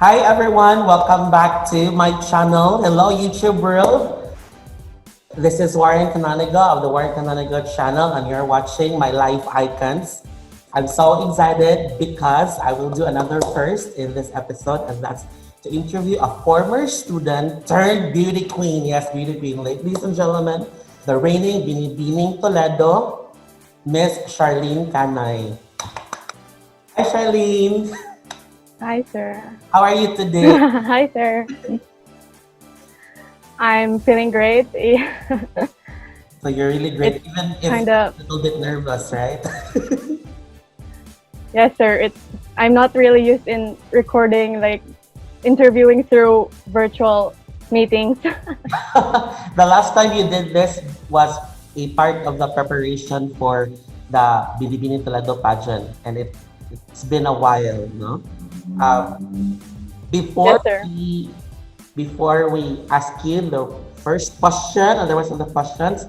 Hi everyone, welcome back to my channel. Hello YouTube world. This is Warren Canonigo of the Warren Canonigo channel and you're watching my live icons. I'm so excited because I will do another first in this episode, and that's to interview a former student turned beauty queen. Yes, beauty queen. Ladies and gentlemen, the reigning Binibining Toledo, Miss CHARLENE CANOY. Hi Charlene. Hi, sir. How are you today? Hi, sir. I'm feeling great. So you're really great, It's even if kinda- a little bit nervous, right? Yes, sir. I'm not really used in recording, like interviewing through virtual meetings. The last time you did this was a part of the preparation for the Binibining Toledo pageant, and it's been a while, no? Um, before Yes, sir. we ask you the first question and the rest of the questions,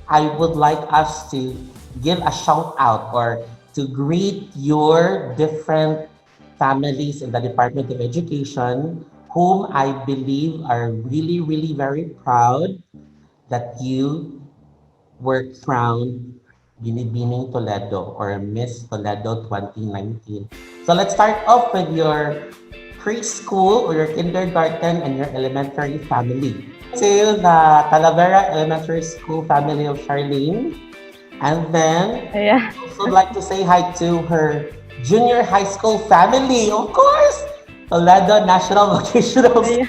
I would like us to give a shout out or to greet your different families in the Department of Education, whom I believe are really, really very proud that you were crowned Binibining Toledo or Miss Toledo 2019. So let's start off with your preschool or your kindergarten and your elementary family. To the Talavera Elementary School family of Charlene. And then Yeah. I would like to say hi to her junior high school family, of course, Toledo National Vocational School. Yeah.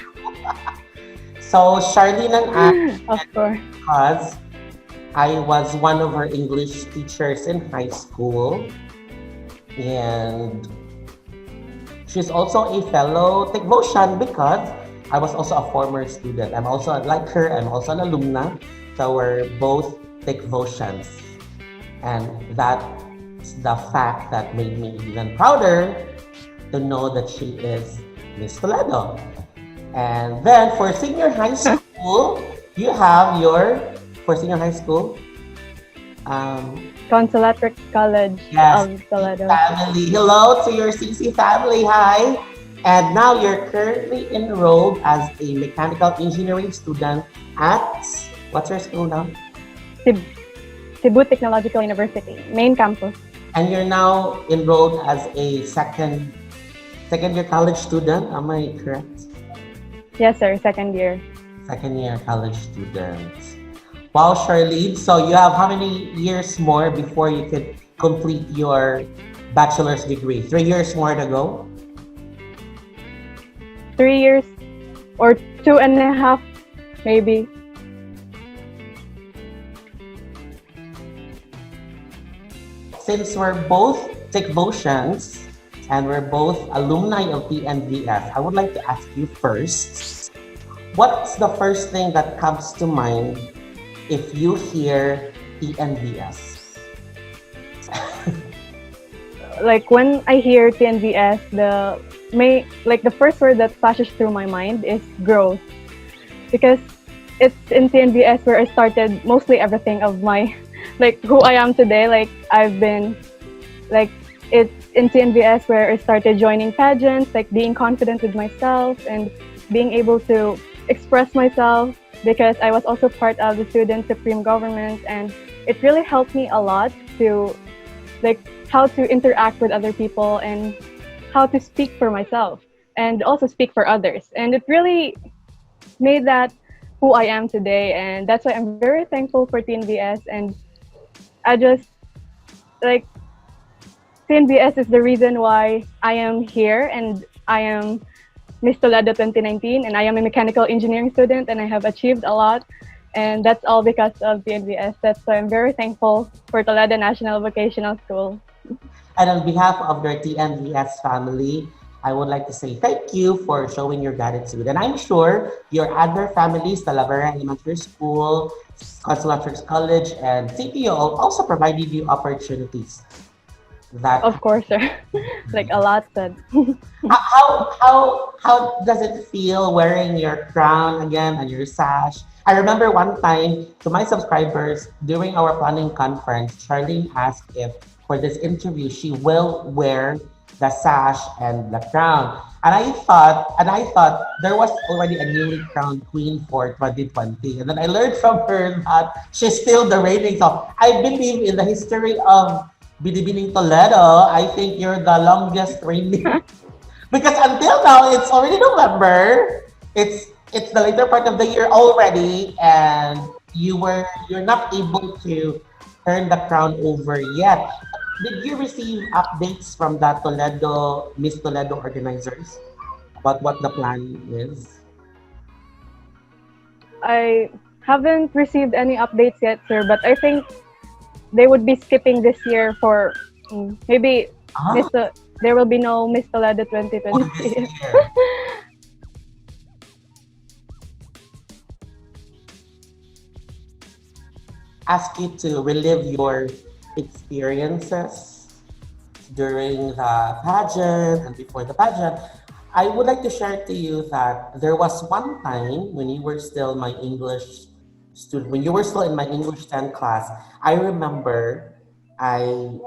So Charlene and I, Of course. because I was one of her English teachers in high school, and she's also a fellow Techvotion because I was also a former student. I'm also like her, I'm also an alumna. So we're both Techvotions. And that's the fact that made me even prouder to know that she is Miss Toledo. And then for senior high school, you have your, for senior high school, Consulatric College yes, of Toledo. family. Hello to your CC family. Hi. And now you're currently enrolled as a mechanical engineering student at, what's your school now? Cebu Technological University, main campus. And you're now enrolled as a second year college student. Am I correct? Yes, sir. Second year. Second year college student. Wow, Charlene. So you have how many years more before you could complete your bachelor's degree? 3 years more to go? 3 years or 2.5, maybe. Since we're both Techvotions and we're both alumni of TNVS, I would like to ask you first, what's the first thing that comes to mind if you hear TNVS? Like when I hear TNVS, the first word that flashes through my mind is growth, because it's in TNVS where I started mostly everything of my, like who I am today. Like I've been, like it's in TNVS where I started joining pageants, like being confident with myself and being able to express myself, because I was also part of the student supreme government, and it really helped me a lot to, like, how to interact with other people and how to speak for myself and also speak for others. And it really made that who I am today. And that's why I'm very thankful for TNVS. And I just, like, TNVS is the reason why I am here, and I am Miss Toledo 2019, and I am a mechanical engineering student, and I have achieved a lot. And that's all because of TNVS. That's why I'm very thankful for Toledo National Vocational School. And on behalf of your TNVS family, I would like to say thank you for showing your gratitude. And I'm sure your other families, Talavera Elementary School, Consulatrics College, and CPO also provided you opportunities. That Of course, sir. Like a lot said. how does it feel wearing your crown again and your sash? I remember one time to my subscribers during our planning conference, Charlene asked if for this interview she will wear the sash and the crown. And I thought there was already a newly crowned queen for 2020. And then I learned from her that she's still the reigning. So I believe in the history of Binibining Toledo. I think you're the longest reigning because until now it's already November. It's the later part of the year already, and you're not able to turn the crown over yet. Did you receive updates from the Toledo Miss Toledo organizers about what the plan is? I haven't received any updates yet, sir, but I think they would be skipping this year for maybe Ah, Miss. There will be no Miss Toledo for this 2026. year. Ask you to relive your experiences during the pageant and before the pageant. I would like to share to you that there was one time when you were still my English student, when you were still in my English 10 class. I remember I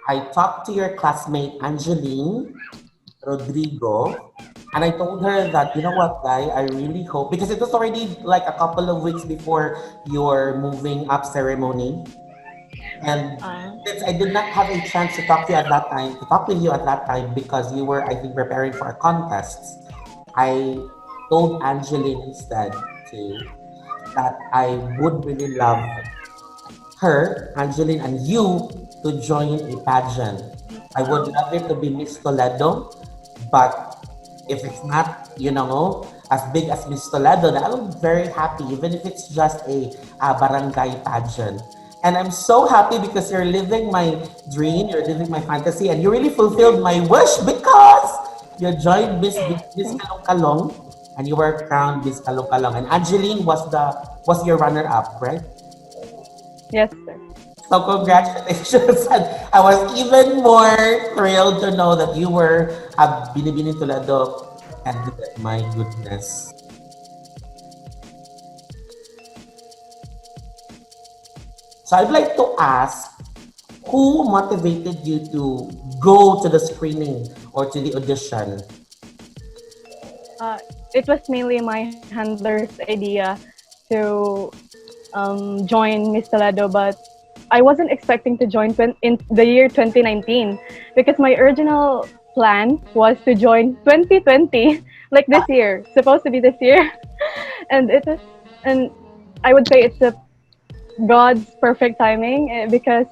I talked to your classmate Angeline Rodrigo, and I told her that, you know what, guy, I really hope, because it was already like a couple of weeks before your moving up ceremony. And uh, since I did not have a chance to talk to you at that time, to talk with you at that time, because you were, I think, preparing for a contest, I told Angeline instead to that I would really love her, Angeline, and you to join a pageant. I would love it to be Miss Toledo, but if it's not, as big as Miss Toledo, then I will be very happy, even if it's just a barangay pageant. And I'm so happy because you're living my dream, you're living my fantasy, and you really fulfilled my wish because you joined Miss Kalong Kalong and you were crowned Miss Kalong Kalong. And Angeline was your runner up, right? yes, sir. So congratulations. And I was even more thrilled to know that you were a Binibining Toledo candidate. My goodness. So I'd like to ask, who motivated you to go to the screening or to the audition? Uh, it was mainly my handler's idea to join Miss Toledo, but I wasn't expecting to join in the year 2019 because my original plan was to join 2020, like this year, supposed to be this year, and it is, and I would say it's a God's perfect timing because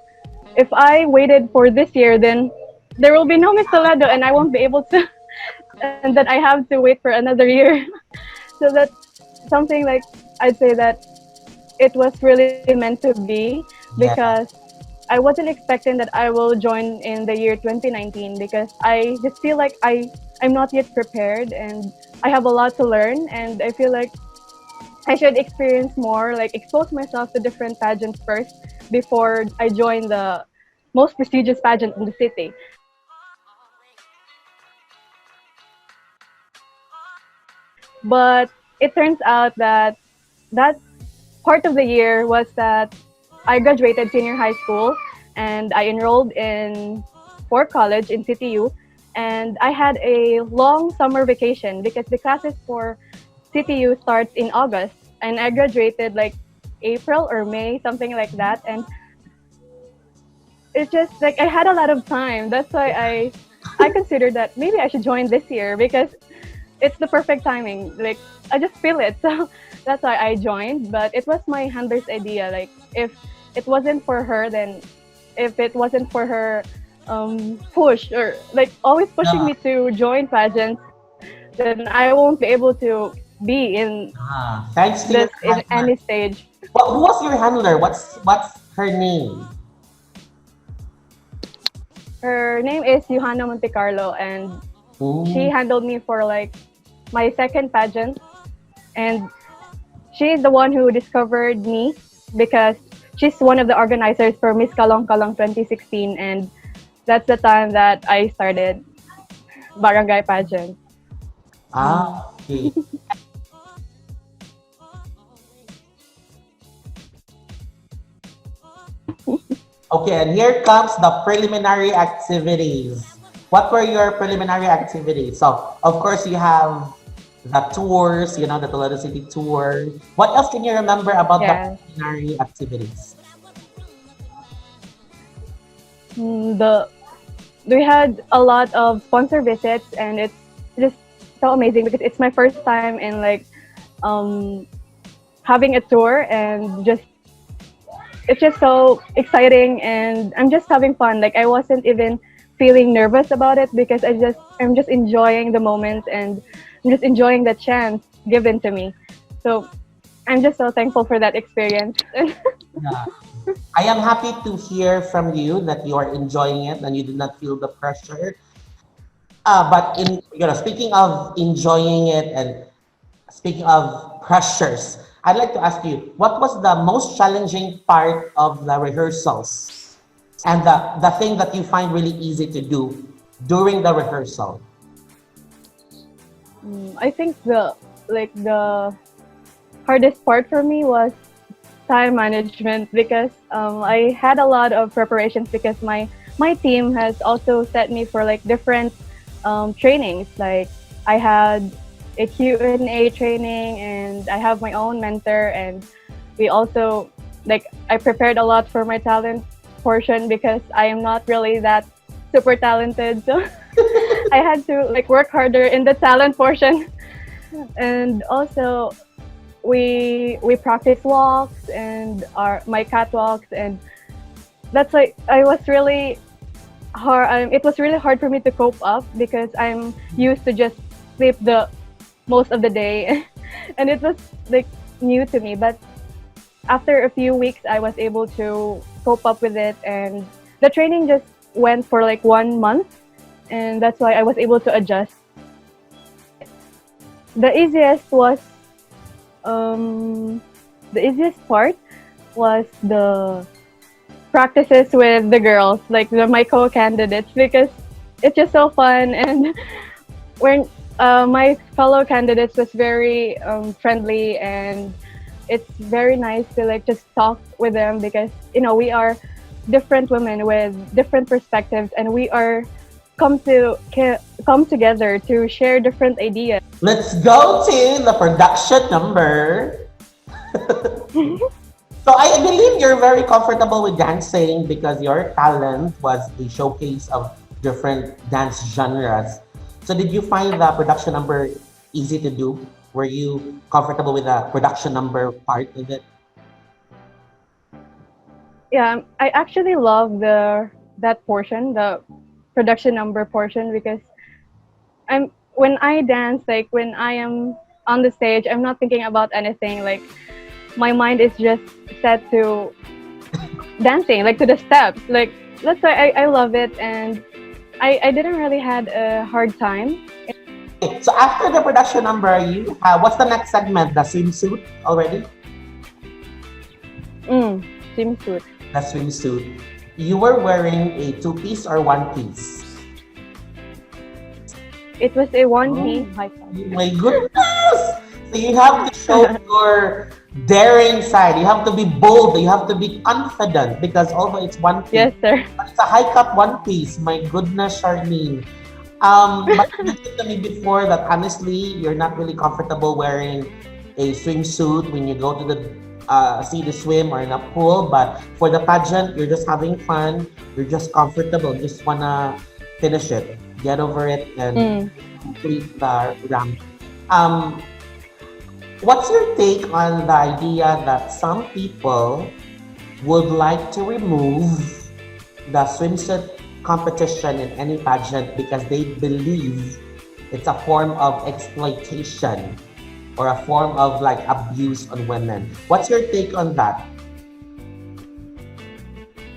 if I waited for this year, then there will be no Miss Toledo, and I won't be able to, and then I have to wait for another year. So that's something like I'd say that it was really meant to be because Yeah. I wasn't expecting that I will join in the year 2019 because I just feel like I'm not yet prepared and I have a lot to learn and I feel like I should experience more, like expose myself to different pageants first before I join the most prestigious pageant in the city. But it turns out that that part of the year was that I graduated senior high school and I enrolled in for college in CTU and I had a long summer vacation because the classes for CTU starts in August and I graduated like April or May, something like that. And it's just like I had a lot of time. That's why I considered that maybe I should join this year because it's the perfect timing. Like I just feel it. So that's why I joined. But it was my handler's idea. Like if it wasn't for her, then if it wasn't for her push or like always pushing Yeah. me to join pageants, then I won't be able to be in Thanks to this your in any handler. stage. Who was your handler? What's her name? Her name is Johanna Monte Carlo, and she Ooh. handled me for like my second pageant, and she's the one who discovered me because she's one of the organizers for Miss Kalong Kalong 2016, and that's the time that I started barangay pageant. Mm. Okay. Okay, and here comes the preliminary activities. What were your preliminary activities? So, of course, you have the tours, the Toledo City tour. What else can you remember about the Yes. preliminary activities? The we had a lot of sponsor visits, and it's just so amazing because it's my first time in like um, having a tour, and just it's just so exciting, and I'm just having fun. Like I wasn't even feeling nervous about it because I'm just enjoying the moment, and I'm just enjoying the chance given to me. So I'm just so thankful for that experience. Yeah. I am happy to hear from you that you are enjoying it and you did not feel the pressure. But speaking of enjoying it and speaking of pressures, I'd like to ask you, what was the most challenging part of the rehearsals and the thing that you find really easy to do during the rehearsal? I think the hardest part for me was time management because I had a lot of preparations because my team has also set me for like different trainings. Like I had a Q&A training, and I have my own mentor, and we also like I prepared a lot for my talent portion because I am not really that super talented. So I had to like work harder in the talent portion. And also we practice walks and our my catwalks, and that's like I was really hard. It was really hard for me to cope up because I'm used to just sleep the most of the day, and it was like new to me. But after a few weeks, I was able to cope up with it, and the training just went for like 1 month, and that's why I was able to adjust. The easiest was um, the easiest part was the practices with the girls, like my co-candidates, because it's just so fun. And when my fellow candidates was very friendly, and it's very nice to like just talk with them because we are different women with different perspectives, and we are come together to share different ideas. Let's go to the production number. So I believe you're very comfortable with dancing because your talent was a showcase of different dance genres. So did you find the production number easy to do? Were you comfortable with the production number part of it? Yeah, I actually love the that portion, the production number portion, because I'm when I dance, like when I am on the stage, I'm not thinking about anything. Like my mind is just set to dancing, like to the steps. Like that's why I love it, and I didn't really had a hard time. Okay, so after the production number, you what's the next segment? The swimsuit already? Swimsuit. The swimsuit. You were wearing a two-piece or one-piece? It was a one Oh, piece high top. my goodness! So you have to show your daring side. You have to be bold. You have to be confident because although it's one piece, Yes, sir. but it's a high cut one piece. My goodness, Charlene. But you mentioned to me before that honestly, you're not really comfortable wearing a swimsuit when you go to the see the swim or in a pool. But for the pageant, you're just having fun. You're just comfortable. You just wanna finish it, get over it, and Mm. complete the ramp. Um, what's your take on the idea that some people would like to remove the swimsuit competition in any pageant because they believe it's a form of exploitation or a form of like abuse on women? What's your take on that?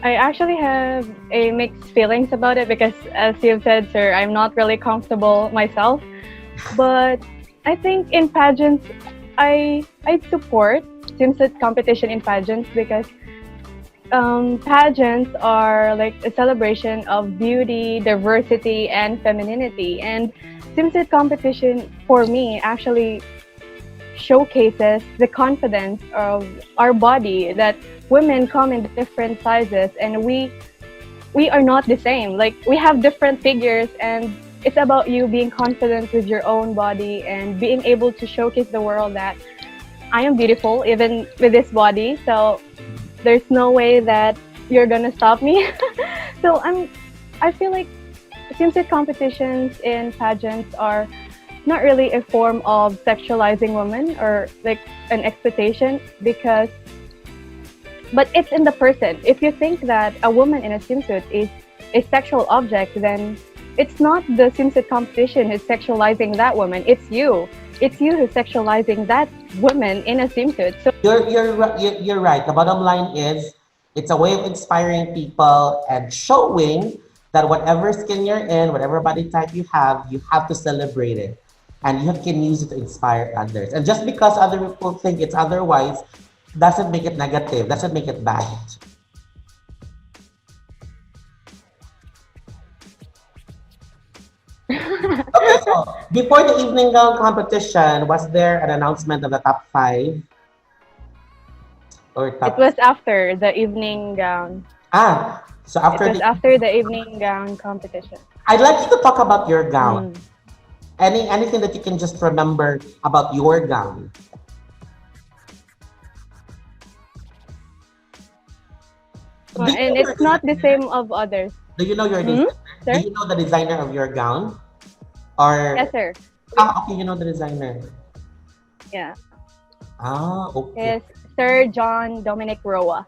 I actually have a mixed feelings about it because, as you've said, sir, I'm not really comfortable myself. But I think in pageants, I support swimsuit competition in pageants because pageants are like a celebration of beauty, diversity, and femininity. And swimsuit competition for me actually showcases the confidence of our body, that women come in different sizes and we are not the same. Like, we have different figures, and it's about you being confident with your own body and being able to showcase the world that I am beautiful even with this body. So there's no way that you're gonna stop me. So I feel like swimsuit competitions in pageants are not really a form of sexualizing women or like an expectation, because but it's in the person. If you think that a woman in a swimsuit is a sexual object, then it's not the swimsuit competition who's sexualizing that woman. It's you. It's you who's sexualizing that woman in a swimsuit. So You're right. The bottom line is it's a way of inspiring people and showing that whatever skin you're in, whatever body type you have to celebrate it. And you can use it to inspire others. And just because other people think it's otherwise, doesn't make it negative, doesn't make it bad. Okay, so before the evening gown competition, was there an announcement of the top five or it top? was after the evening gown. So It after was the, after the evening gown competition. I'd like you to talk about your gown. Mm. Anything that you can just remember about your gown. Well, Do you and know your it's not the designer? same of others. Do you know your Hmm? designer? Do Sir? you know the designer of your gown? Or Yes, sir. okay, you know the designer. Yeah. Okay. It's Sir John Dominic Roa.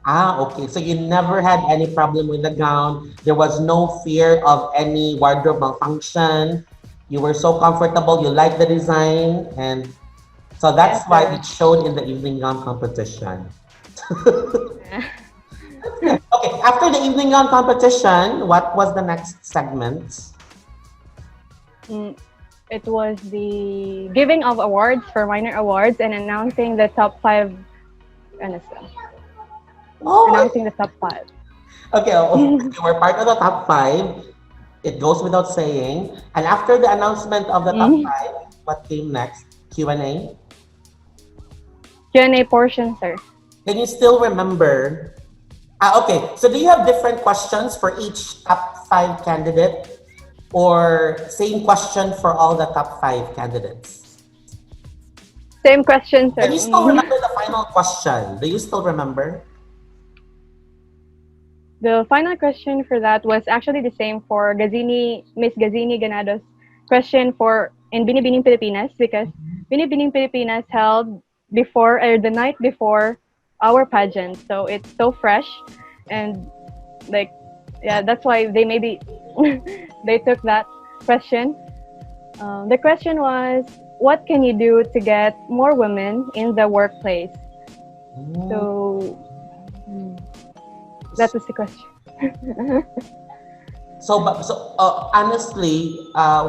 Okay. So you never had any problem with the gown. There was no fear of any wardrobe malfunction. You were so comfortable. You liked the design, and so that's Yes, why sir. it showed in the evening gown competition. Yeah. Okay. After the evening gown competition, what was the next segment? Mm, it was the giving of awards for minor awards and announcing the top five. Ano siya? Oh, Announcing the top five. okay. You were part of the top five. It goes without saying. And after the announcement of the top Mm. five, what came next? Q&A? Q&A portion, sir. Can you still remember? Okay. So do you have different questions for each top five candidate or same question for all the top five candidates? Same question, Can sir. you still remember the final question? Do you still remember? The final question for that was actually the same for Miss Gazini Ganado's question for in Binibining Pilipinas, because Binibining Pilipinas held before or the night before our pageant, so it's so fresh, and like, yeah, that's why they maybe they took that question. The question was, what can you do to get more women in the workplace? Mm. So that was the question. So honestly,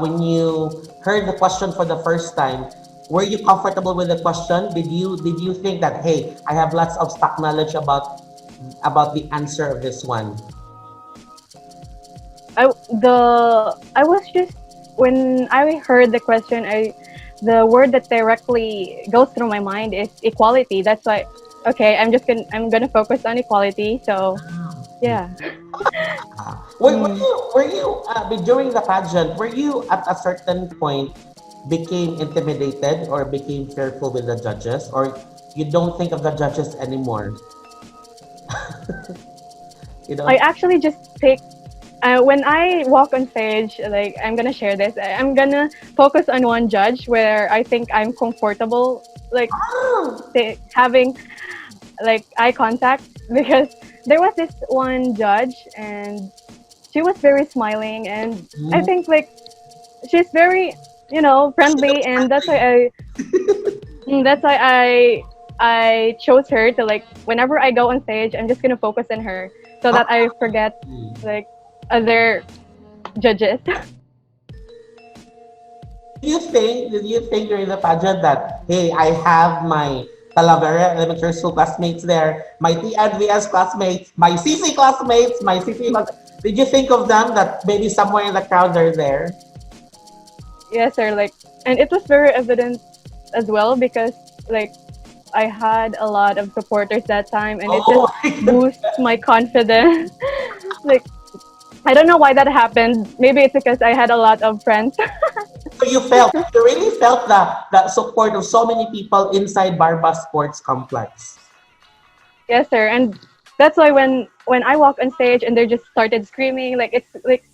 when you heard the question for the first time, were you comfortable with the question? Did you think that, hey, I have lots of stock knowledge about the answer of this one? I was just, when I heard the question, the word that directly goes through my mind is equality. That's why, okay, I'm gonna focus on equality. So yeah. Mm. During the pageant? Were you at a certain point became intimidated or became fearful with the judges, or you don't think of the judges anymore? You I don't. actually just pick when I walk on stage, like, I'm gonna share this. I'm gonna focus on one judge where I think I'm comfortable, like, having like eye contact, because there was this one judge and she was very smiling, and I Mm. think like she's very, She friendly, looks and friendly. that's why I chose her to, like, whenever I go on stage, I'm just gonna focus on her so that I forget like other judges. Did you think during the pageant that, hey, I have my Talavera Elementary School classmates there, my TNVS classmates, my CC classmates, my CC classmates? Did you think of them that maybe somewhere in the crowd they're there? Yes, sir. Like, and it was very evident. as well because like I had a lot of supporters that time, and it just Oh my goodness. boosts my confidence. Like I don't know why that happened. Maybe it's because I had a lot of friends. So you really felt the support of so many people inside Barba Sports Complex. Yes, sir. And that's why when I walk on stage and they just started screaming, like it's like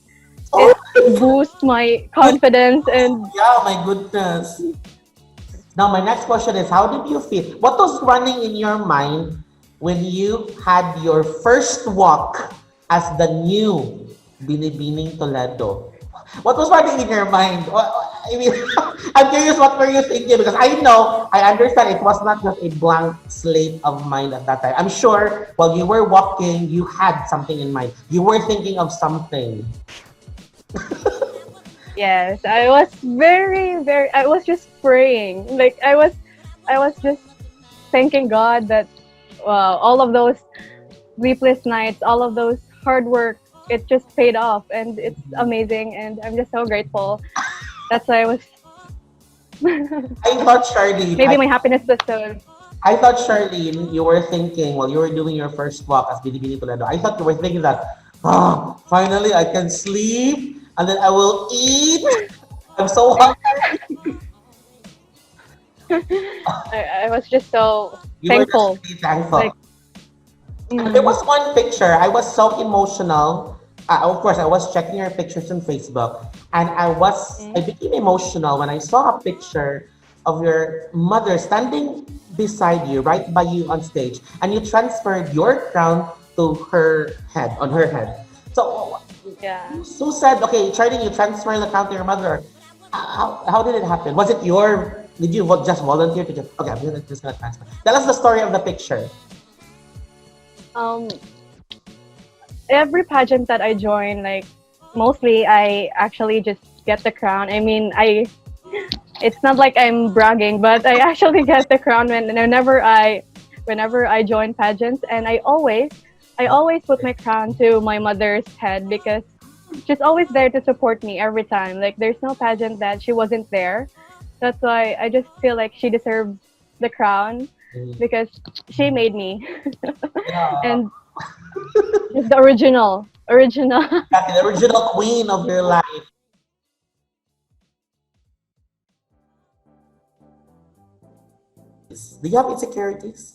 Oh it boosts my my confidence and yeah, my goodness. Now, my next question is, how did you feel? What was running in your mind when you had your first walk as the new Binibining Toledo? What was running in your mind? I mean, I'm curious, what were you thinking? Because I understand it was not just a blank slate of mind at that time. I'm sure while you were walking, you had something in mind. You were thinking of something. yes, I was very I was just praying. Like I was just thanking God that wow, all of those sleepless nights, all of those hard work, it just paid off and it's amazing and I'm just so grateful. That's why I was I thought, Charlene, maybe my happiness was so I thought, Charlene, you were thinking while you were doing your first walk as Binibini Toledo, I thought you were thinking that, oh, finally I can sleep and then I will eat. I'm so hungry. I was just so You were just thankful. really thankful. Like There mm, was one picture, I was so emotional. Of course, I was checking your pictures on Facebook, and I mm, became emotional when I saw a picture of your mother standing beside you, right by you on stage, and you transferred your crown to on her head. So, yeah. who said, okay, Charlie, you transfer the crown to your mother? How did it happen? Was it did you just volunteer to just, okay, just gonna transfer? Tell us the story of the picture. Um every pageant that I join, like mostly I actually just get the crown. I mean, I it's not like I'm bragging, but I actually get the crown whenever I join pageants, and I always put my crown to my mother's head because she's always there to support me every time. Like there's no pageant that she wasn't there. That's why I just feel like she deserves the crown because she made me, Yeah. and she's the original. Like the original queen of your life. Do you have insecurities?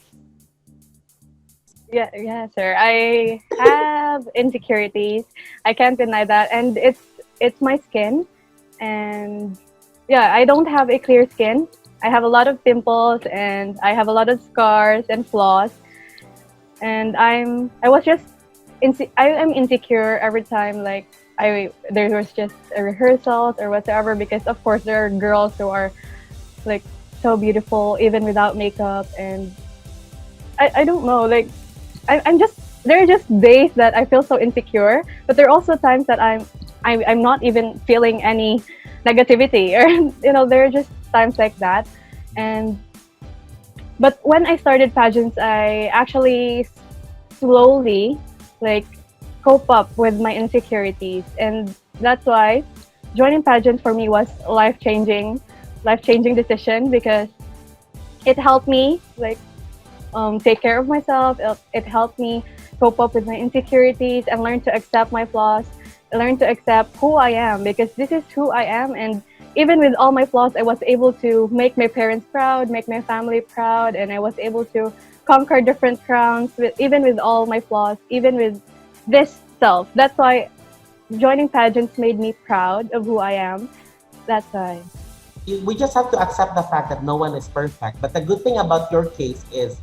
Yeah, yeah, sir. I have insecurities. I can't deny that, and it's my skin, and yeah, I don't have a clear skin. I have a lot of pimples, and I have a lot of scars and flaws, and I am insecure every time like there was just a rehearsals or whatever because of course there are girls who are like so beautiful even without makeup, and I don't know like I'm just there are just days that I feel so insecure, but there are also times that I'm not even feeling any negativity or there are just times like that. And but when I started pageants, I actually slowly like cope up with my insecurities, and that's why joining pageants for me was life changing decision because it helped me like take care of myself. It helped me cope up with my insecurities and learn to accept my flaws, learn to accept who I am because this is who I am. And even with all my flaws, I was able to make my parents proud, make my family proud, and I was able to conquer different crowns even with all my flaws, even with this self. That's why joining pageants made me proud of who I am. That's why. We just have to accept the fact that no one is perfect. But the good thing about your case is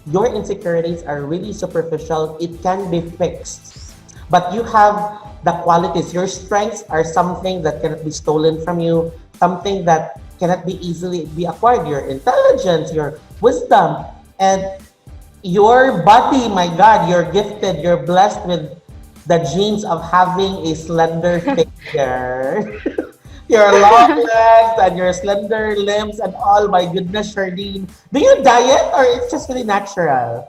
your insecurities are really superficial. It can be fixed. But you have the qualities. Your strengths are something that cannot be stolen from you, something that cannot be easily be acquired. Your intelligence, your wisdom, and your body, my God, you're gifted. You're blessed with the genes of having a slender figure. Your long legs and your slender limbs and all. My goodness, Charlene. Do you diet or it's just really natural?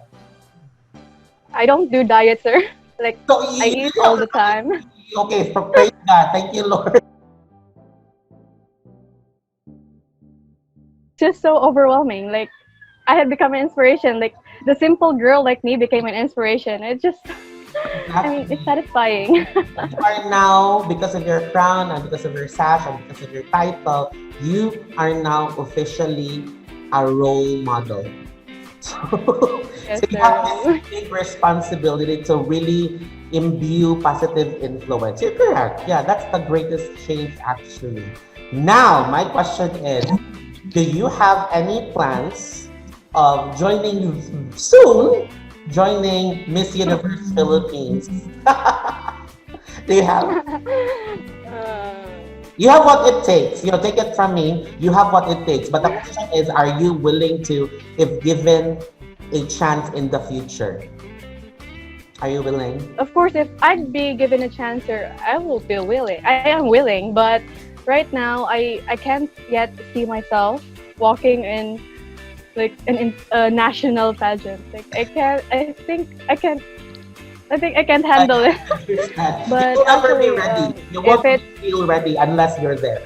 I don't do diet, sir. Like So I you eat really all have the time. okay, praise God. Thank you, Lord. just so overwhelming. Like I had become an inspiration. Like the simple girl like me became an inspiration. It just, I mean, it's Exactly. satisfying. You are now, because of your crown and because of your sash and because of your title, you are now officially a role model. So Yes, you have this sir. big responsibility to really imbue positive influence. You're correct. Yeah, that's the greatest change actually. Now, my question is, do you have any plans of joining Miss Universe Philippines? Do you have? You have what it takes. You know, take it from me. You have what it takes. But the question is, are you willing to, if given a chance in the future? Are you willing? Of course, if I'd be given a chance, sir, I will be willing. I am willing, but right now I can't yet see myself walking in like a national pageant. Like I can't. I think I can't I handle it. understand. You But will never be actually, ready. You if won't it feel ready unless you're there.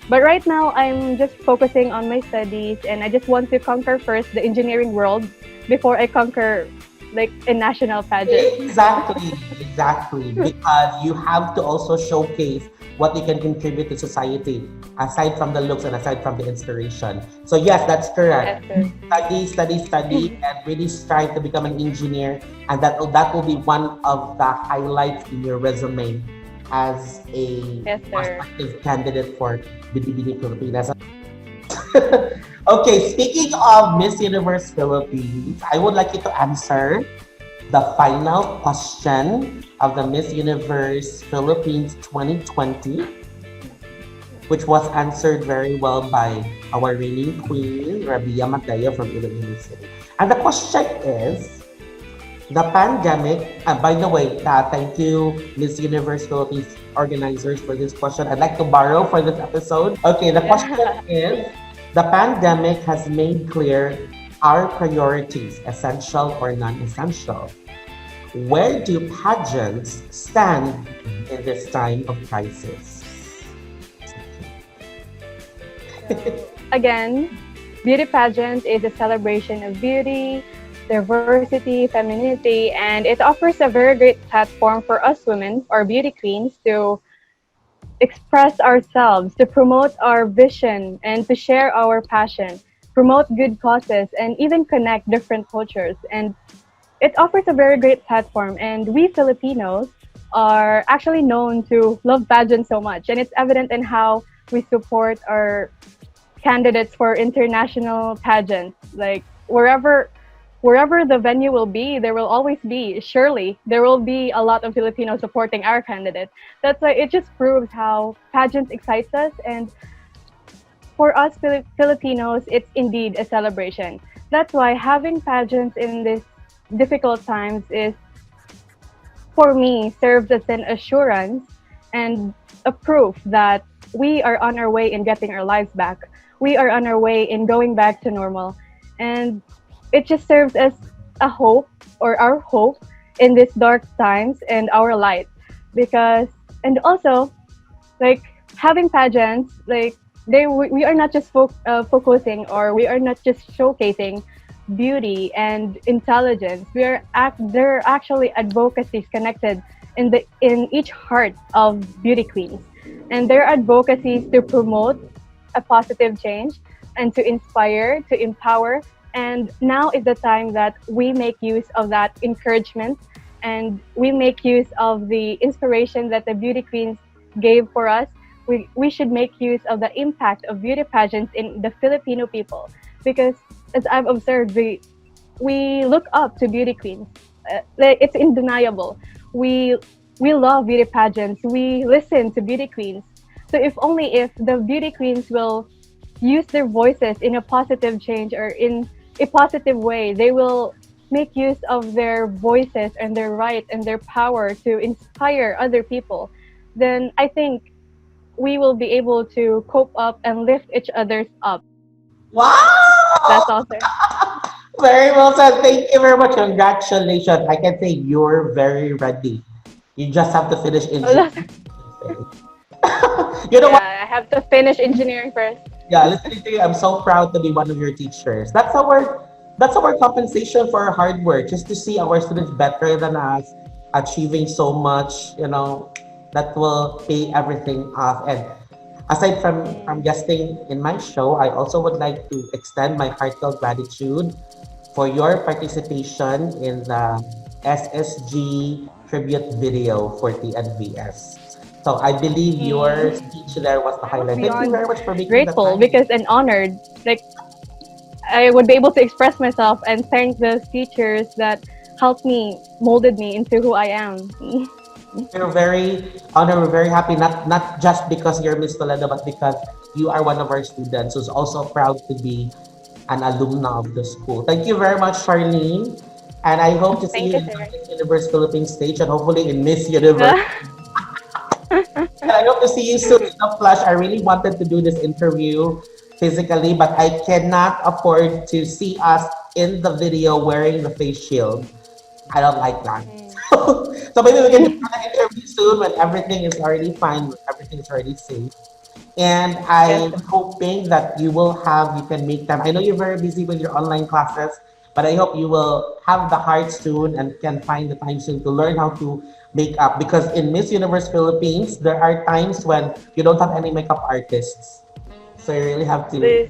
but right now I'm just focusing on my studies, and I just want to conquer first the engineering world before I conquer like a national pageant. Exactly, exactly. Because you have to also showcase what you can contribute to society aside from the looks and aside from the inspiration. So yes, that's Yes, correct. sir. Study, study, study, and really strive to become an engineer, and that will be one of the highlights in your resume as a Yes, sir. prospective candidate for Binibining Pilipinas. Okay, speaking of Miss Universe Philippines, I would like you to answer the final question of the Miss Universe Philippines 2020, which was answered very well by our reigning queen, Rabia Mateo from Iloilo City. And the question is, the pandemic, by the way, thank you, Miss Universe Philippines organizers, for this question. I'd like to borrow for this episode. Okay, the question Yeah. is, the pandemic has made clear our priorities, essential or non-essential. Where do pageants stand in this time of crisis? So again, beauty pageant is a celebration of beauty, diversity, femininity, and it offers a very great platform for us women or beauty queens to express ourselves, to promote our vision, and to share our passion, promote good causes, and even connect different cultures. And it offers a very great platform. And we Filipinos are actually known to love pageants so much. And it's evident in how we support our candidates for international pageants. Like wherever the venue will be, there will always be, surely, there will be a lot of Filipinos supporting our candidate. That's why it just proves how pageants excites us. And for us Filipinos, it's indeed a celebration. That's why having pageants in this difficult times is, for me, serves as an assurance and a proof that we are on our way in getting our lives back. We are on our way in going back to normal. And it just serves as a hope, or our hope, in these dark times and our light. Because, and also, like, having pageants, like, we are not just focusing, or we are not just showcasing beauty and intelligence. There are actually advocacies connected in each heart of beauty queens, and their advocacies to promote a positive change and to inspire, to empower. And now is the time that we make use of that encouragement, and we make use of the inspiration that the beauty queens gave for us. We should make use of the impact of beauty pageants in the Filipino people, because as I've observed, we look up to beauty queens. Like, it's undeniable. We we love beauty pageants. We listen to beauty queens. So if only if the beauty queens will use their voices in a positive change, or in a positive way, they will make use of their voices and their right and their power to inspire other people, then I think we will be able to cope up and lift each other's up. Wow! That's all, sir. Very well said. Thank you very much. Congratulations. I can say you're very ready. You just have to finish engineering. You know what? Yeah, I have to finish engineering first. Yeah, listening to you, I'm so proud to be one of your teachers. That's our compensation for our hard work, just to see our students better than us, achieving so much, that will pay everything off. And aside from Mm. guesting in my show, I also would like to extend my heartfelt gratitude for your participation in the SSG tribute video for TNVS. So I believe your Mm. speech there was the I was highlight. Thank you beyond very much for making the grateful time. because and honored. Like I would be able to express myself and thank those teachers that helped me, molded me into who I am. We're very honored, we're very happy, not just because you're Miss Toledo, but because you are one of our students who's also proud to be an alumna of the school. Thank you very much, Charlene. And I hope to see Thank you you, in the sir. Miss Universe Philippines stage and hopefully in Miss Universe. And I hope to see you soon in the flesh. I really wanted to do this interview physically, but I cannot afford to see us in the video wearing the face shield. I don't like that. Mm. So maybe we can do another interview soon when everything is already fine, when everything is already safe. And Yes, I'm sir. hoping that you can make time. I know you're very busy with your online classes, but I hope you will have the heart soon and can find the time soon to learn how to make up. Because in Miss Universe Philippines, there are times when you don't have any makeup artists. So you really have to Please.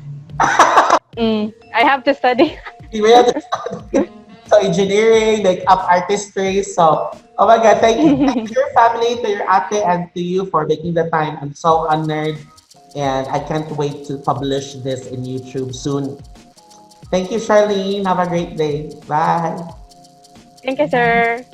I have to study. you really have to study. So engineering, makeup artistry. So oh my god, thank you to your family, to your ate, and to you for making the time. I'm so honored and I can't wait to publish this in YouTube soon. Thank you, Charlene. Have a great day. Bye. Thank you, sir.